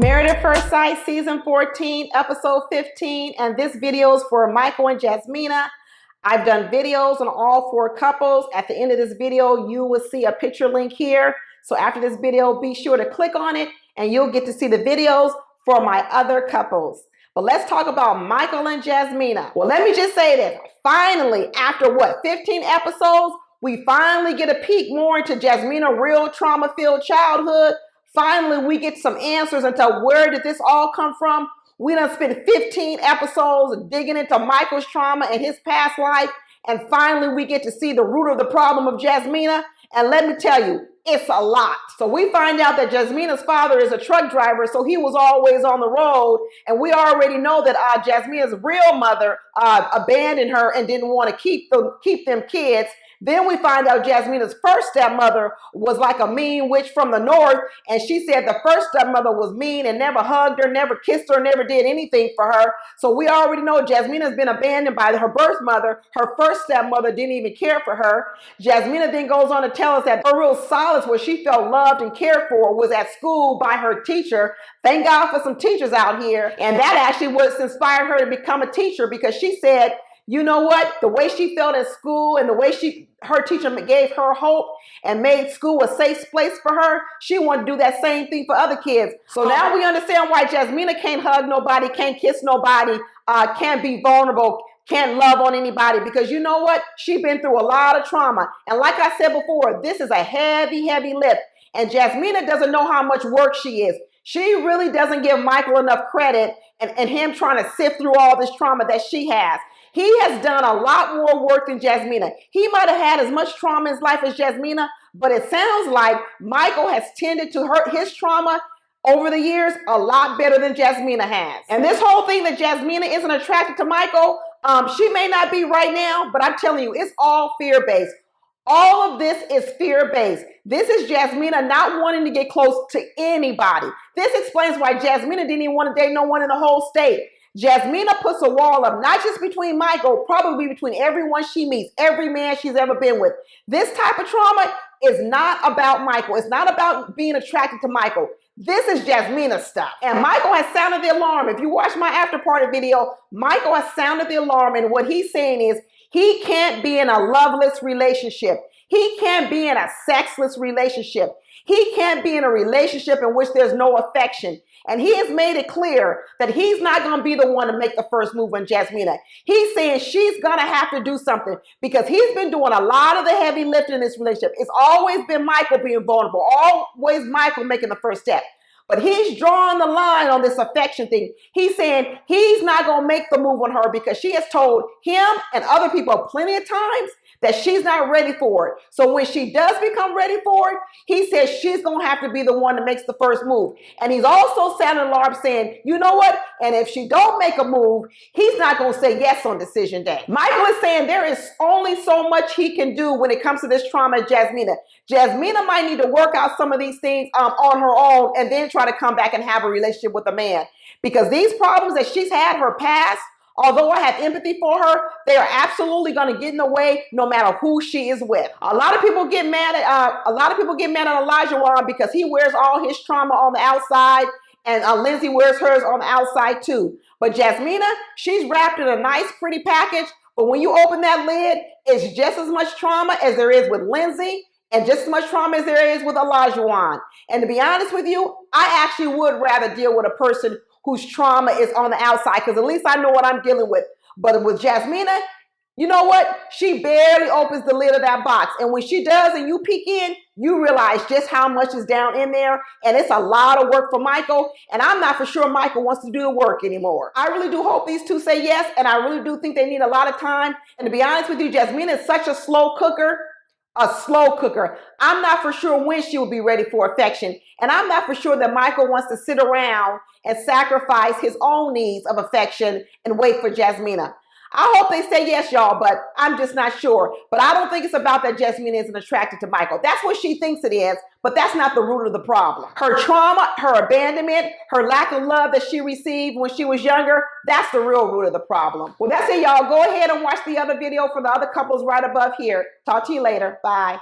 Married at First Sight, Season 14, Episode 15, and this video is for Michael and Jasmina. I've done videos on all four couples. At the end of this video, you will see a picture link here. So after this video, be sure to click on it, and you'll get to see the videos for my other couples. But let's talk about Michael and Jasmina. Well, let me just say this. Finally, after 15 episodes, we finally get a peek more into Jasmina's real trauma-filled childhood. Finally, we get some answers into where did this all come from. We done spent 15 episodes digging into Michael's trauma and his past life. And finally, we get to see the root of the problem of Jasmina. And let me tell you, it's a lot. So we find out that Jasmina's father is a truck driver, so he was always on the road. And we already know that Jasmina's real mother abandoned her and didn't want to keep them kids. Then we find out Jasmina's first stepmother was like a mean witch from the north, and she said the first stepmother was mean and never hugged her, never kissed her, never did anything for her. So we already know Jasmina's been abandoned by her birth mother. Her first stepmother didn't even care for her. Jasmina then goes on to tell us that her real solace where she felt loved and cared for was at school by her teacher. Thank God for some teachers out here. And that actually was inspired her to become a teacher, because she said, you know what? The way she felt at school and the way her teacher gave her hope and made school a safe place for her, she wanted to do that same thing for other kids. So now we understand why Jasmina can't hug nobody, can't kiss nobody, can't be vulnerable, can't love on anybody, because you know what? She's been through a lot of trauma. And like I said before, this is a heavy, heavy lift. And Jasmina doesn't know how much work she is. She really doesn't give Michael enough credit and him trying to sift through all this trauma that she has. He has done a lot more work than Jasmina. He might have had as much trauma in his life as Jasmina, but it sounds like Michael has tended to his trauma over the years a lot better than Jasmina has. And this whole thing that Jasmina isn't attracted to Michael, she may not be right now, but I'm telling you, it's all fear-based. All of this is fear-based. This is Jasmina not wanting to get close to anybody. This explains why Jasmina didn't even want to date no one in the whole state. Jasmina puts a wall up, not just between Michael, probably between everyone she meets, every man she's ever been with. This type of trauma is not about Michael. It's not about being attracted to Michael. This is Jasmina's stuff. And Michael has sounded the alarm. If you watch my after party video, Michael has sounded the alarm, and what he's saying is he can't be in a loveless relationship. He can't be in a sexless relationship. He can't be in a relationship in which there's no affection. And he has made it clear that he's not going to be the one to make the first move on Jasmina. He's saying she's going to have to do something, because he's been doing a lot of the heavy lifting in this relationship. It's always been Michael being vulnerable, always Michael making the first step. But he's drawing the line on this affection thing. He's saying he's not going to make the move on her because she has told him and other people plenty of times that she's not ready for it. So when she does become ready for it, he says she's going to have to be the one that makes the first move. And he's also sounding alarm saying, you know what? And if she don't make a move, he's not going to say yes on decision day. Michael is saying there is only so much he can do when it comes to this trauma of Jasmina. Jasmina might need to work out some of these things on her own and then try to come back and have a relationship with a man. Because these problems that she's had, her past, although I have empathy for her, they are absolutely going to get in the way no matter who she is with. A lot of people get mad at Elijah Wan because he wears all his trauma on the outside, and Lindsay wears hers on the outside too. But Jasmina, she's wrapped in a nice, pretty package. But when you open that lid, it's just as much trauma as there is with Lindsay, and just as much trauma as there is with Elijah Wan. And to be honest with you, I actually would rather deal with a person whose trauma is on the outside, because at least I know what I'm dealing with. But with Jasmina, you know what? She barely opens the lid of that box. And when she does and you peek in, you realize just how much is down in there. And it's a lot of work for Michael. And I'm not for sure Michael wants to do the work anymore. I really do hope these two say yes. And I really do think they need a lot of time. And to be honest with you, Jasmina is such a slow cooker. I'm not for sure when she will be ready for affection. And I'm not for sure that Michael wants to sit around and sacrifice his own needs of affection and wait for Jasmina. I hope they say yes, y'all, but I'm just not sure. But I don't think it's about that Jasmina isn't attracted to Michael. That's what she thinks it is, but that's not the root of the problem. Her trauma, her abandonment, her lack of love that she received when she was younger, that's the real root of the problem. Well, that's it, y'all. Go ahead and watch the other video for the other couples right above here. Talk to you later. Bye.